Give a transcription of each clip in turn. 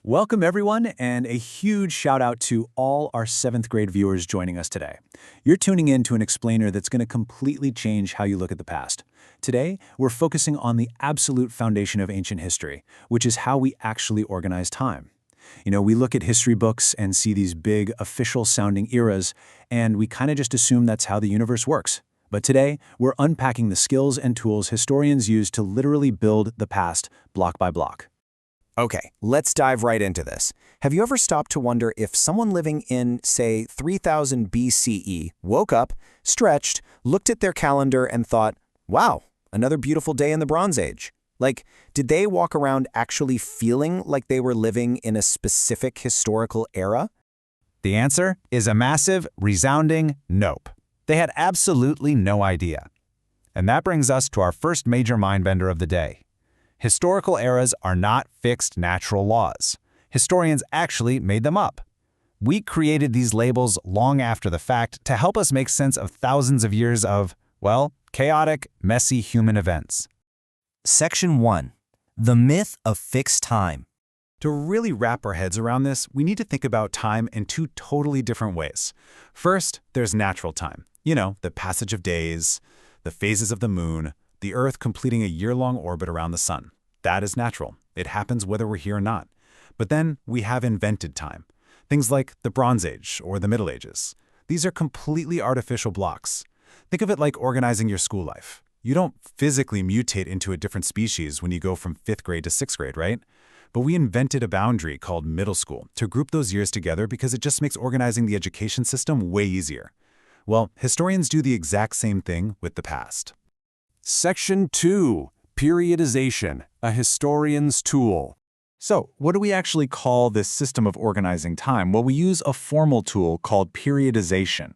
Welcome, everyone, and a huge shout out to all our 7th grade viewers joining us today. You're tuning in to an explainer that's going to completely change how you look at the past. Today, we're focusing on the absolute foundation of ancient history, which is how we actually organize time. We look at history books and see these big, official-sounding eras, and we kind of just assume that's how the universe works. But today, we're unpacking the skills and tools historians use to literally build the past block by block. Okay, let's dive right into this. Have you ever stopped to wonder if someone living in, say, 3000 BCE woke up, stretched, looked at their calendar and thought, wow, another beautiful day in the Bronze Age? Like, did they walk around actually feeling like they were living in a specific historical era? The answer is a massive, resounding nope. They had absolutely no idea. And that brings us to our first major mindbender of the day. Historical eras are not fixed natural laws. Historians actually made them up. We created these labels long after the fact to help us make sense of thousands of years of, well, chaotic, messy human events. Section 1. The Myth of Fixed Time. To really wrap our heads around this, we need to think about time in two totally different ways. First, there's natural time. The passage of days, the phases of the moon, the Earth completing a year-long orbit around the sun. That is natural. It happens whether we're here or not. But then we have invented time. Things like the Bronze Age or the Middle Ages. These are completely artificial blocks. Think of it like organizing your school life. You don't physically mutate into a different species when you go from 5th grade to 6th grade, right? But we invented a boundary called middle school to group those years together because it just makes organizing the education system way easier. Well, historians do the exact same thing with the past. Section 2. Periodization, a historian's tool. So, what do we actually call this system of organizing time? Well, we use a formal tool called periodization.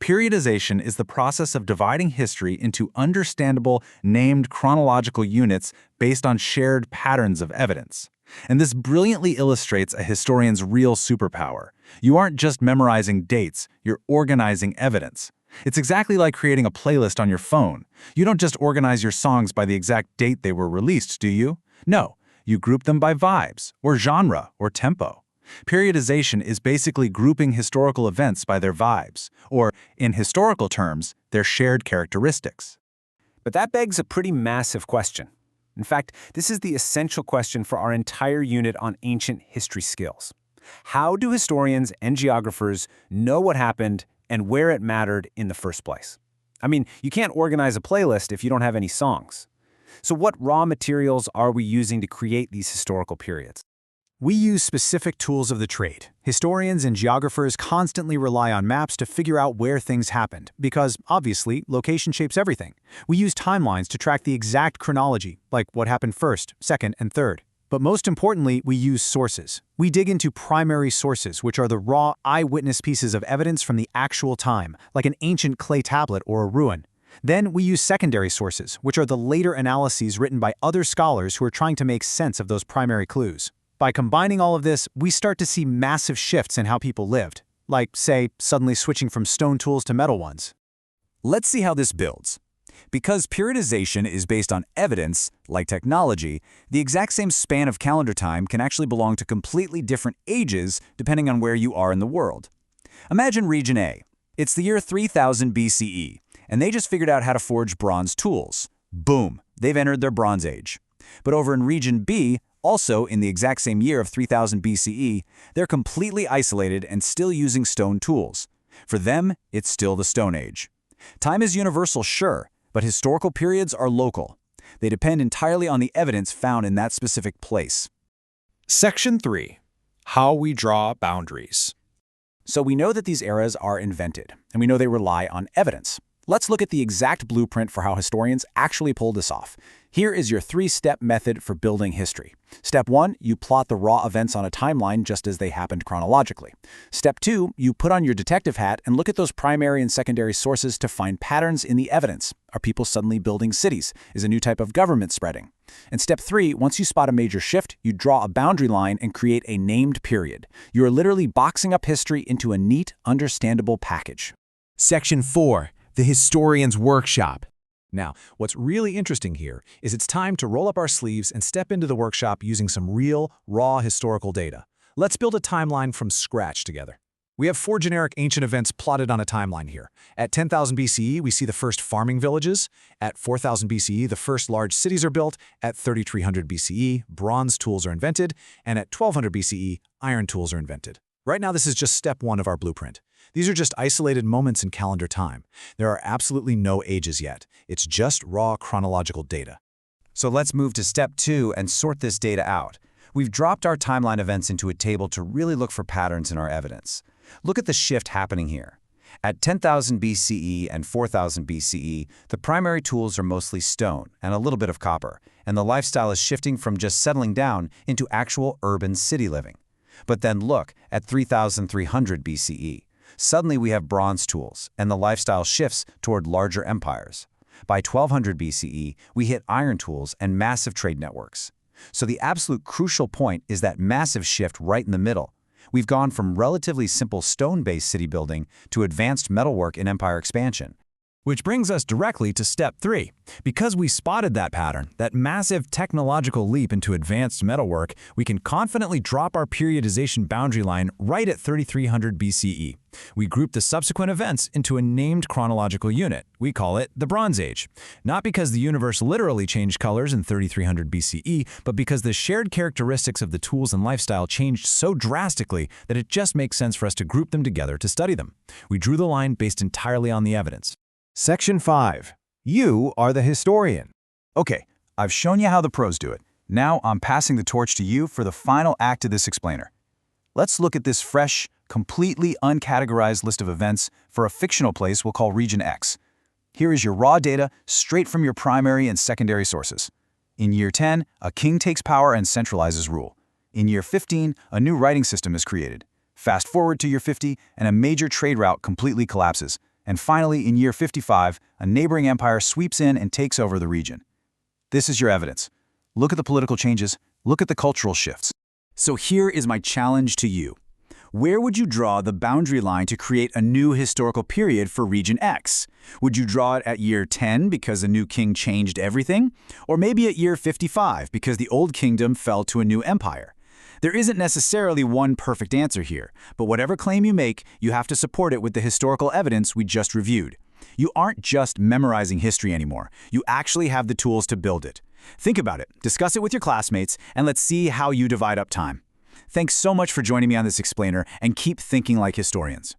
Periodization is the process of dividing history into understandable, named chronological units based on shared patterns of evidence. And this brilliantly illustrates a historian's real superpower. You aren't just memorizing dates, you're organizing evidence. It's exactly like creating a playlist on your phone. You don't just organize your songs by the exact date they were released, do you? No, you group them by vibes, or genre, or tempo. Periodization is basically grouping historical events by their vibes, or, in historical terms, their shared characteristics. But that begs a pretty massive question. In fact, this is the essential question for our entire unit on ancient history skills. How do historians and geographers know what happened and where it mattered in the first place? I mean, you can't organize a playlist if you don't have any songs. So what raw materials are we using to create these historical periods? We use specific tools of the trade. Historians and geographers constantly rely on maps to figure out where things happened, because, obviously, location shapes everything. We use timelines to track the exact chronology, like what happened first, second, and third. But most importantly, we use sources. We dig into primary sources, which are the raw, eyewitness pieces of evidence from the actual time, like an ancient clay tablet or a ruin. Then we use secondary sources, which are the later analyses written by other scholars who are trying to make sense of those primary clues. By combining all of this, we start to see massive shifts in how people lived, like, say, suddenly switching from stone tools to metal ones. Let's see how this builds. Because periodization is based on evidence, like technology, the exact same span of calendar time can actually belong to completely different ages depending on where you are in the world. Imagine Region A. It's the year 3000 BCE, and they just figured out how to forge bronze tools. Boom, they've entered their Bronze Age. But over in Region B, also in the exact same year of 3000 BCE, they're completely isolated and still using stone tools. For them, it's still the Stone Age. Time is universal, sure, but historical periods are local. They depend entirely on the evidence found in that specific place. Section 3. How we draw boundaries. So we know that these eras are invented, and we know they rely on evidence. Let's look at the exact blueprint for how historians actually pull this off. Here is your 3-step method for building history. Step 1, you plot the raw events on a timeline just as they happened chronologically. Step 2, you put on your detective hat and look at those primary and secondary sources to find patterns in the evidence. Are people suddenly building cities? Is a new type of government spreading? And step 3, once you spot a major shift, you draw a boundary line and create a named period. You are literally boxing up history into a neat, understandable package. Section 4. The Historian's Workshop. Now, what's really interesting here is it's time to roll up our sleeves and step into the workshop using some real, raw historical data. Let's build a timeline from scratch together. We have 4 generic ancient events plotted on a timeline here. At 10,000 BCE, we see the first farming villages. At 4,000 BCE, the first large cities are built. At 3,300 BCE, bronze tools are invented. And at 1,200 BCE, iron tools are invented. Right now, this is just step 1 of our blueprint. These are just isolated moments in calendar time. There are absolutely no ages yet. It's just raw chronological data. So let's move to step 2 and sort this data out. We've dropped our timeline events into a table to really look for patterns in our evidence. Look at the shift happening here. At 10,000 BCE and 4,000 BCE, the primary tools are mostly stone and a little bit of copper, and the lifestyle is shifting from just settling down into actual urban city living. But then look, at 3,300 BCE, suddenly we have bronze tools, and the lifestyle shifts toward larger empires. By 1200 BCE, we hit iron tools and massive trade networks. So the absolute crucial point is that massive shift right in the middle. We've gone from relatively simple stone-based city building to advanced metalwork and empire expansion. Which brings us directly to step 3. Because we spotted that pattern, that massive technological leap into advanced metalwork, we can confidently drop our periodization boundary line right at 3,300 BCE. We group the subsequent events into a named chronological unit. We call it the Bronze Age. Not because the universe literally changed colors in 3,300 BCE, but because the shared characteristics of the tools and lifestyle changed so drastically that it just makes sense for us to group them together to study them. We drew the line based entirely on the evidence. Section 5. You are the historian. Okay, I've shown you how the pros do it. Now I'm passing the torch to you for the final act of this explainer. Let's look at this fresh, completely uncategorized list of events for a fictional place we'll call Region X. Here is your raw data straight from your primary and secondary sources. In year 10, a king takes power and centralizes rule. In year 15, a new writing system is created. Fast forward to year 50, and a major trade route completely collapses. And finally, in year 55, a neighboring empire sweeps in and takes over the region. This is your evidence. Look at the political changes, look at the cultural shifts. So here is my challenge to you. Where would you draw the boundary line to create a new historical period for Region X? Would you draw it at year 10 because a new king changed everything? Or maybe at year 55 because the old kingdom fell to a new empire? There isn't necessarily one perfect answer here, but whatever claim you make, you have to support it with the historical evidence we just reviewed. You aren't just memorizing history anymore. You actually have the tools to build it. Think about it, discuss it with your classmates, and let's see how you divide up time. Thanks so much for joining me on this explainer, and keep thinking like historians.